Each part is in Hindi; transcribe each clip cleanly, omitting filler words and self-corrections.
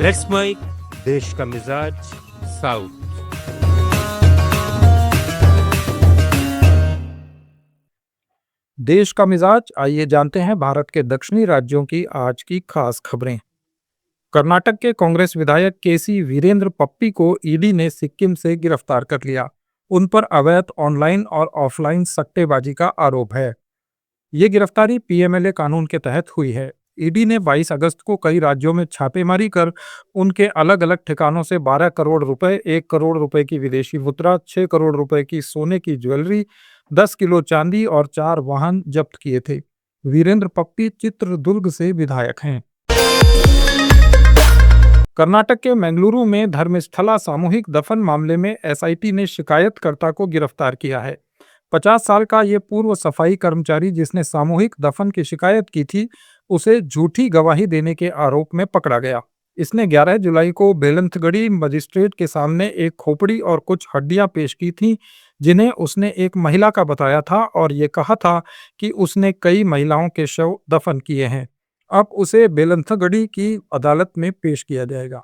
लेट्स माइक देश का मिजाज साउथ। देश का मिजाज, आइए जानते हैं भारत के दक्षिणी राज्यों की आज की खास खबरें। कर्नाटक के कांग्रेस विधायक केसी वीरेंद्र पप्पी को ईडी ने सिक्किम से गिरफ्तार कर लिया। उन पर अवैध ऑनलाइन और ऑफलाइन सट्टेबाजी का आरोप है। ये गिरफ्तारी पीएमएलए कानून के तहत हुई है। ईडी ने 22 अगस्त को कई राज्यों में छापेमारी कर उनके अलग अलग ठिकानों से 12 करोड़ रुपए, 1 करोड़ रुपए की विदेशी मुद्रा, 6 करोड़ रुपए की सोने की ज्वेलरी, 10 किलो चांदी और 4 वाहन जब्त किए थे। वीरेंद्र पप्पी चित्रदुर्ग से विधायक हैं। कर्नाटक के मंगलुरु में धर्मस्थला सामूहिक दफन मामले में एसआईटी ने शिकायतकर्ता को गिरफ्तार किया है। 50 साल का ये पूर्व सफाई कर्मचारी, जिसने सामूहिक दफन की शिकायत की थी, उसे झूठी गवाही देने के आरोप में पकड़ा गया। इसने 11 जुलाई को बेलंथगढ़ी मजिस्ट्रेट के सामने एक खोपड़ी और कुछ हड्डियां पेश की थीं, जिन्हें उसने एक महिला का बताया था और ये कहा था कि उसने कई महिलाओं के शव दफन किए हैं। अब उसे बेलंथगढ़ी की अदालत में पेश किया जाएगा।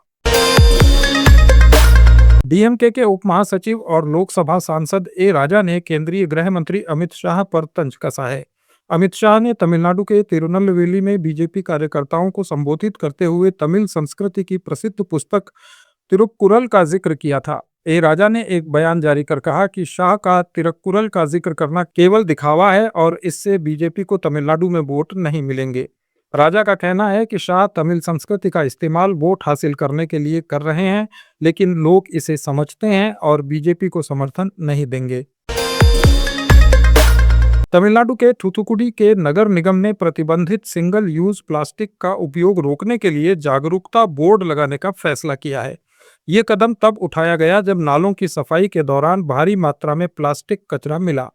डीएमके के उप महासचिव और लोकसभा सांसद ए राजा ने केंद्रीय गृह मंत्री अमित शाह पर तंज कसा है। अमित शाह ने तमिलनाडु के तिरुनेलवेली में बीजेपी कार्यकर्ताओं को संबोधित करते हुए तमिल संस्कृति की प्रसिद्ध पुस्तक तिरुक्कुरल का जिक्र किया था। ए राजा ने एक बयान जारी कर कहा कि शाह का तिरुक्कुरल का जिक्र करना केवल दिखावा है और इससे बीजेपी को तमिलनाडु में वोट नहीं मिलेंगे। राजा का कहना है कि शाह तमिल संस्कृति का इस्तेमाल वोट हासिल करने के लिए कर रहे हैं, लेकिन लोग इसे समझते हैं और बीजेपी को समर्थन नहीं देंगे। तमिलनाडु के थूथुकुडी के नगर निगम ने प्रतिबंधित सिंगल यूज प्लास्टिक का उपयोग रोकने के लिए जागरूकता बोर्ड लगाने का फैसला किया है। ये कदम तब उठाया गया जब नालों की सफाई के दौरान भारी मात्रा में प्लास्टिक कचरा मिला।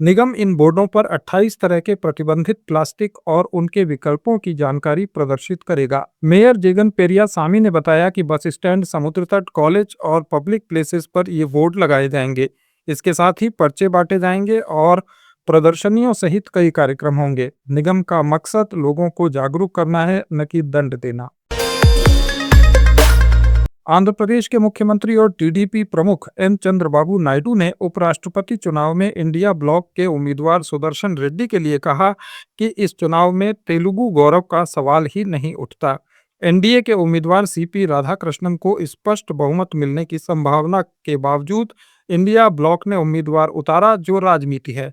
निगम इन बोर्डों पर 28 तरह के प्रतिबंधित प्लास्टिक और उनके विकल्पों की जानकारी प्रदर्शित करेगा। मेयर जेगन पेरिया सामी ने बताया कि बस स्टैंड, समुद्र तट, कॉलेज और पब्लिक प्लेसेस पर ये बोर्ड लगाए जाएंगे। इसके साथ ही पर्चे बांटे जाएंगे और प्रदर्शनियों सहित कई कार्यक्रम होंगे। निगम का मकसद लोगों को जागरूक करना है, न कि दंड देना। आंध्र प्रदेश के मुख्यमंत्री और टीडीपी प्रमुख एन चंद्रबाबू नायडू ने उपराष्ट्रपति चुनाव में इंडिया ब्लॉक के उम्मीदवार सुदर्शन रेड्डी के लिए कहा कि इस चुनाव में तेलुगु गौरव का सवाल ही नहीं उठता। एनडीए के उम्मीदवार सीपी राधाकृष्णन को स्पष्ट बहुमत मिलने की संभावना के बावजूद इंडिया ब्लॉक ने उम्मीदवार उतारा, जो राजनीति है।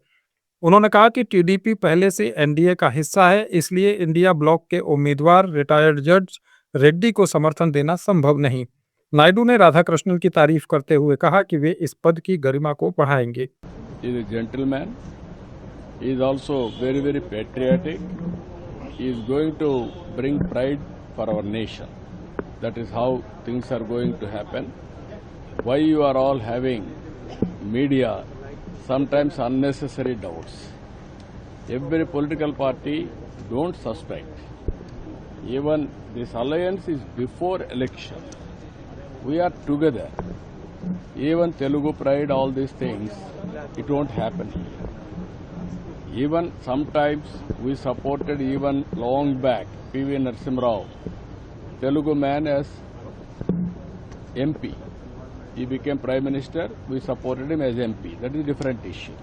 उन्होंने कहा कि टीडीपी पहले से एनडीए का हिस्सा है, इसलिए इंडिया ब्लॉक के उम्मीदवार रिटायर्ड जज रेड्डी को समर्थन देना संभव नहीं। नायडू ने राधाकृष्णन की तारीफ करते हुए कहा कि वे इस पद की गरिमा को बढ़ाएंगे। He is a gentleman. He is also very, very patriotic. He is going to bring pride for our nation. That is how things are going to happen. Why you are all having media sometimes unnecessary doubts. Every political party don't suspect. Even this alliance is before election. We are together. Even Telugu pride, all these things, it won't happen here. Even sometimes we supported even long back P.V. Narasimha Rao, Telugu man as MP. He became Prime Minister, we supported him as MP. That is a different issue.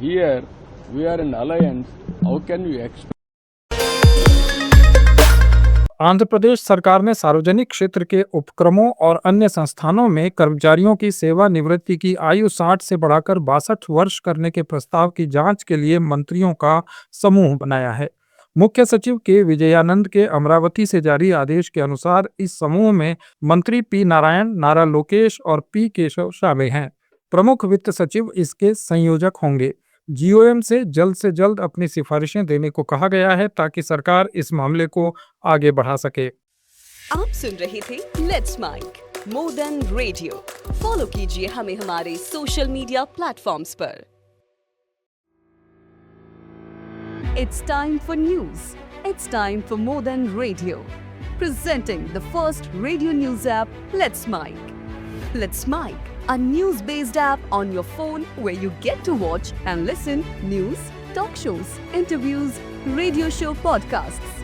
Here, we are in alliance. How can you expect? Andhra Pradesh सरकार ने सार्वजनिक क्षेत्र के उपक्रमों और अन्य संस्थानों में कर्मचारियों की सेवानिवृत्ति की आयु 60 से बढ़ाकर 62 वर्ष करने के प्रस्ताव की जांच के लिए मंत्रियों का समूह बनाया है। मुख्य सचिव के विजयानंद के अमरावती से जारी आदेश के अनुसार इस समूह में मंत्री पी नारायण, नारा लोकेश और पी केशव शामिल हैं। प्रमुख वित्त सचिव इसके संयोजक होंगे। जीओएम से जल्द अपनी सिफारिशें देने को कहा गया है, ताकि सरकार इस मामले को आगे बढ़ा सके। आप सुन रहे थे let's mic more than radio. Follow कीजिए हमें हमारे सोशल मीडिया प्लेटफॉर्म्स पर। It's time for news. It's time for more than radio. Presenting the first radio news app, Let's Mic. Let's Mic, a news-based app on your phone where you get to watch and listen news, talk shows, interviews, radio show podcasts,